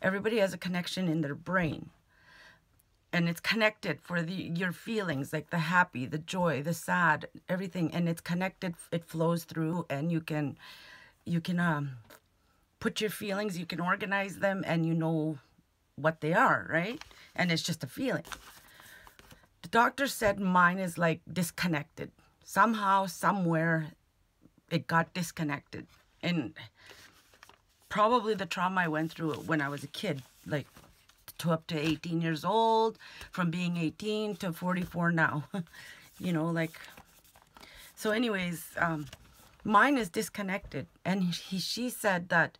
everybody has a connection in their brain. And it's connected for your feelings, like the happy, the joy, the sad, everything. And it's connected, it flows through, and you can put your feelings, you can organize them, and you know what they are, right? And it's just a feeling. The doctor said mine is like disconnected. Somehow, somewhere, it got disconnected. And probably the trauma I went through when I was a kid, like to up to 18 years old, from being 18 to 44 now. You know, like, so anyways, mine is disconnected. And she said that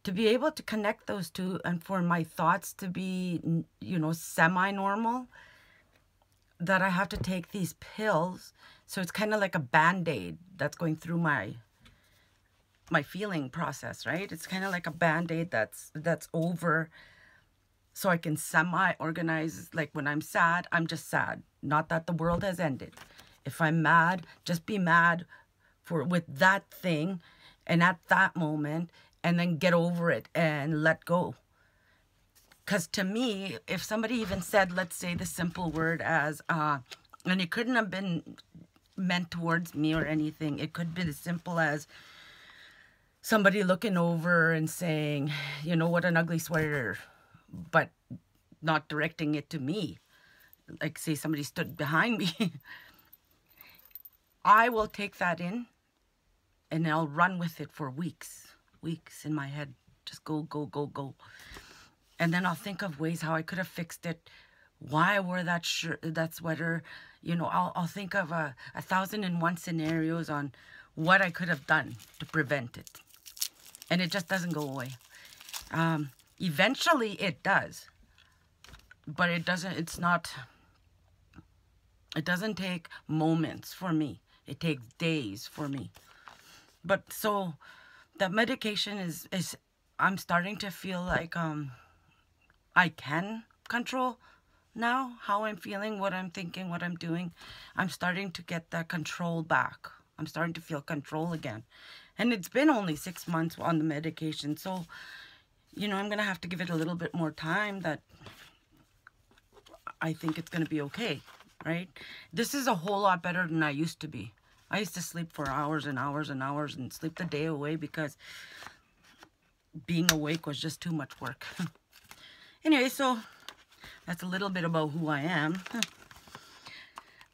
to be able to connect those two and for my thoughts to be, you know, semi-normal, that I have to take these pills. So it's kind of like a Band-Aid that's going through my feeling process, right? It's kind of like a Band-Aid that's over, so I can semi-organize. Like when I'm sad, I'm just sad. Not that the world has ended. If I'm mad, just be mad with that thing and at that moment, and then get over it and let go. Because to me, if somebody even said, let's say the simple word as, and it couldn't have been meant towards me or anything. It could be as simple as somebody looking over and saying, you know, what an ugly sweater, but not directing it to me. Like say somebody stood behind me. I will take that in and I'll run with it for weeks in my head. Just go, go, go, go. And then I'll think of ways how I could have fixed it, why I wore that shirt, that sweater. You know, I'll think of 1,001 scenarios on what I could have done to prevent it. And it just doesn't go away. Eventually it does. But it doesn't take moments for me. It takes days for me. But so the medication is I'm starting to feel like I can control now how I'm feeling, what I'm thinking, what I'm doing. I'm starting to get that control back. I'm starting to feel control again. And it's been only 6 months on the medication. So, you know, I'm going to have to give it a little bit more time that I think it's going to be okay, right? This is a whole lot better than I used to be. I used to sleep for hours and hours and hours and sleep the day away because being awake was just too much work. Anyway, so that's a little bit about who I am.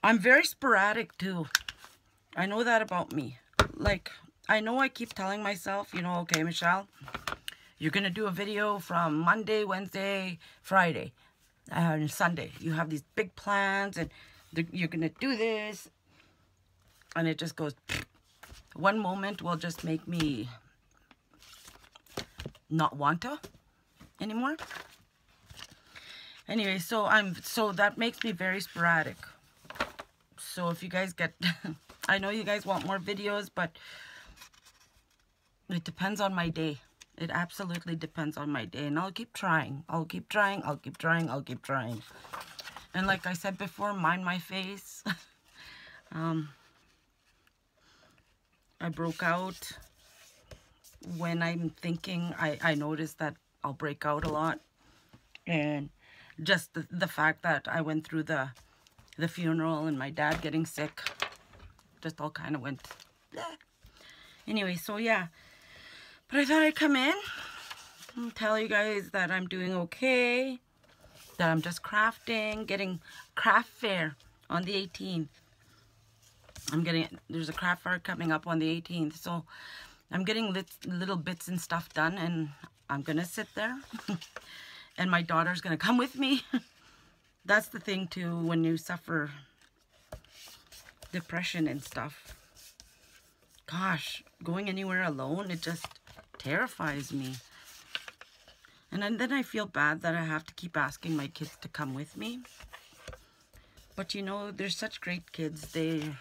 I'm very sporadic too. I know that about me. Like, I know I keep telling myself, you know, okay, Michelle, you're going to do a video from Monday, Wednesday, Friday, and Sunday. You have these big plans and you're going to do this. And it just goes, one moment will just make me not want to anymore. Anyway, so that makes me very sporadic. So if you guys get, I know you guys want more videos, but it depends on my day. It absolutely depends on my day. And I'll keep trying. I'll keep trying. I'll keep trying. I'll keep trying. And like I said before, mind my face. I broke out. When I'm thinking, I notice that I'll break out a lot. And just the fact that I went through the funeral and my dad getting sick, just all kind of went, bleh. Anyway, so yeah. But I thought I'd come in and tell you guys that I'm doing okay, that I'm just crafting, getting craft fair on the 18th. There's a craft fair coming up on the 18th, so I'm getting little bits and stuff done, and I'm gonna sit there. And my daughter's gonna come with me. That's the thing too, when you suffer depression and stuff. Gosh, going anywhere alone, it just terrifies me. And then I feel bad that I have to keep asking my kids to come with me. But you know, they're such great kids. They're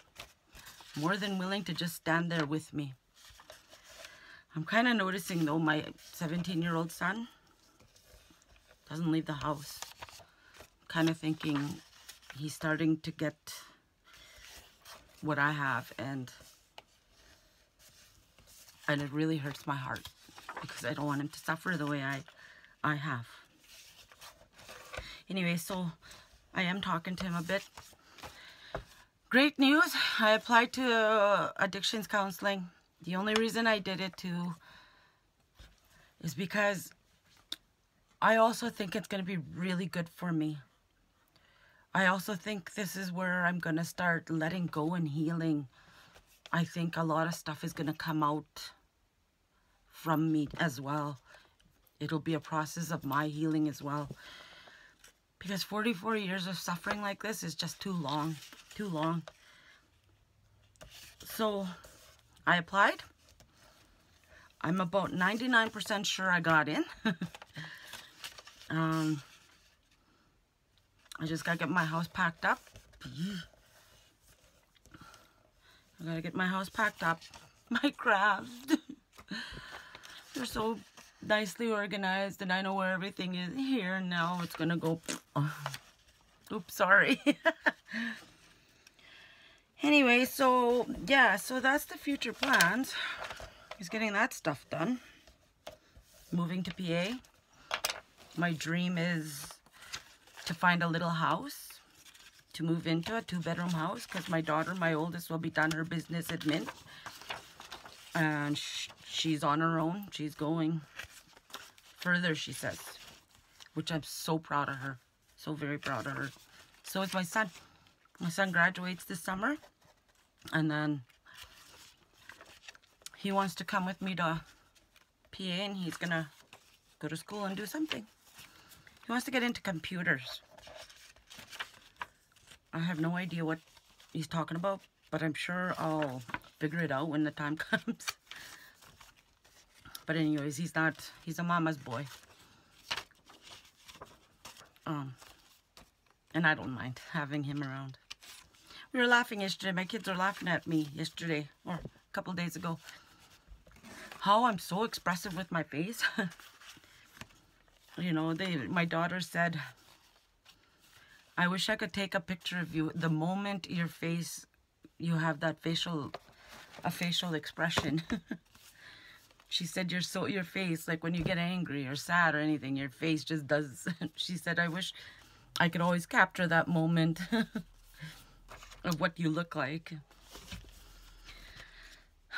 more than willing to just stand there with me. I'm kind of noticing though, my 17-year-old son doesn't leave the house. Kind of thinking he's starting to get what I have, and it really hurts my heart because I don't want him to suffer the way I have. Anyway, so I am talking to him a bit. Great news. I applied to addictions counseling. The only reason I did it too is because I also think it's going to be really good for me. I also think this is where I'm going to start letting go and healing. I think a lot of stuff is going to come out from me as well. It'll be a process of my healing as well. Because 44 years of suffering like this is just too long. Too long. So, I applied. I'm about 99% sure I got in. I just gotta get my house packed up. I gotta get my house packed up. My crafts. They're so nicely organized and I know where everything is. Here now it's gonna go. Oh. Oops, sorry. Anyway, so yeah, so that's the future plans. Is getting that stuff done. Moving to PA. My dream is to find a little house to move into, a 2-bedroom house, because my daughter, my oldest, will be done her business admin. And she's on her own. She's going further, she says, which I'm so proud of her. So very proud of her. So is my son. My son graduates this summer, and then he wants to come with me to PA, and he's gonna go to school and do something. He wants to get into computers. I have no idea what he's talking about, but I'm sure I'll figure it out when the time comes. But anyways, he's a mama's boy. And I don't mind having him around. We were laughing yesterday. My kids were laughing at me yesterday, or a couple days ago. How I'm so expressive with my face. You know, my daughter said, I wish I could take a picture of you the moment you have that facial expression. She said, your face, like when you get angry or sad or anything, your face just does. She said, I wish I could always capture that moment of what you look like.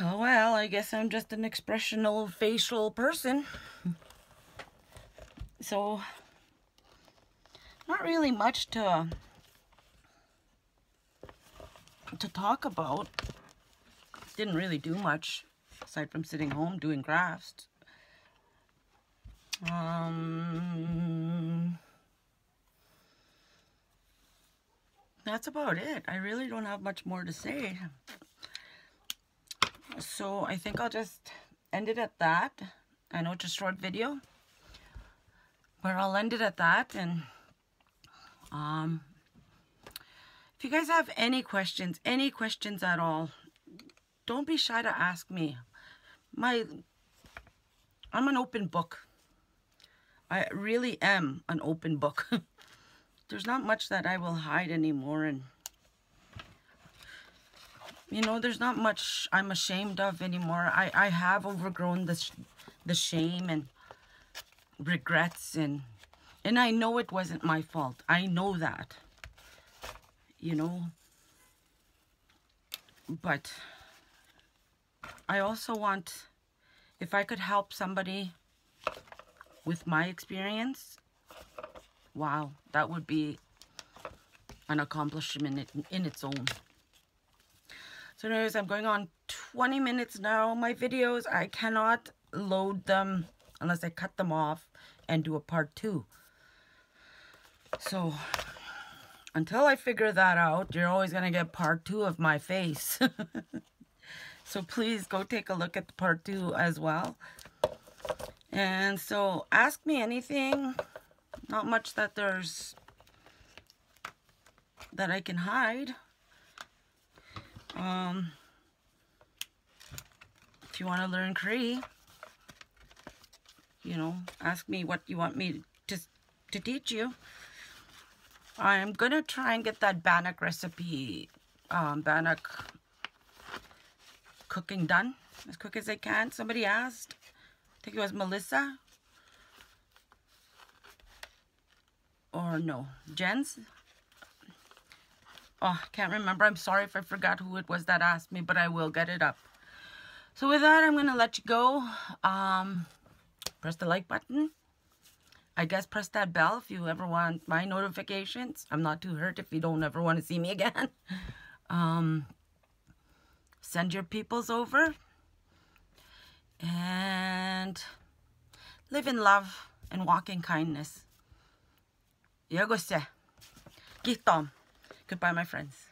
Oh well, I guess I'm just an expressional facial person. So, not really much to talk about. Didn't really do much aside from sitting home doing crafts. That's about it. I really don't have much more to say. So I think I'll just end it at that. I know it's a short video, but I'll end it at that. And if you guys have any questions at all, don't be shy to ask me. I'm an open book. I really am an open book. There's not much that I will hide anymore, and you know, there's not much I'm ashamed of anymore. I have overgrown the shame and regrets, and I know it wasn't my fault. I know that, you know, but I also want, if I could help somebody with my experience, wow, that would be an accomplishment in its own. So anyways, I'm going on 20 minutes now. My videos, I cannot load them unless I cut them off and do a part 2. So until I figure that out, you're always going to get part 2 of my face. So please go take a look at the part 2 as well. And so ask me anything. Not much that I can hide. If you want to learn Cree, you know, ask me what you want me to teach you. I'm gonna try and get that bannock recipe, bannock cooking done as quick as I can. Somebody asked, I think it was Melissa. or no, Jen's. Oh, I can't remember. I'm sorry if I forgot who it was that asked me, but I will get it up. So with that, I'm going to let you go. Press the like button. I guess press that bell if you ever want my notifications. I'm not too hurt if you don't ever want to see me again. Send your peoples over. And live in love and walk in kindness. Goodbye, my friends.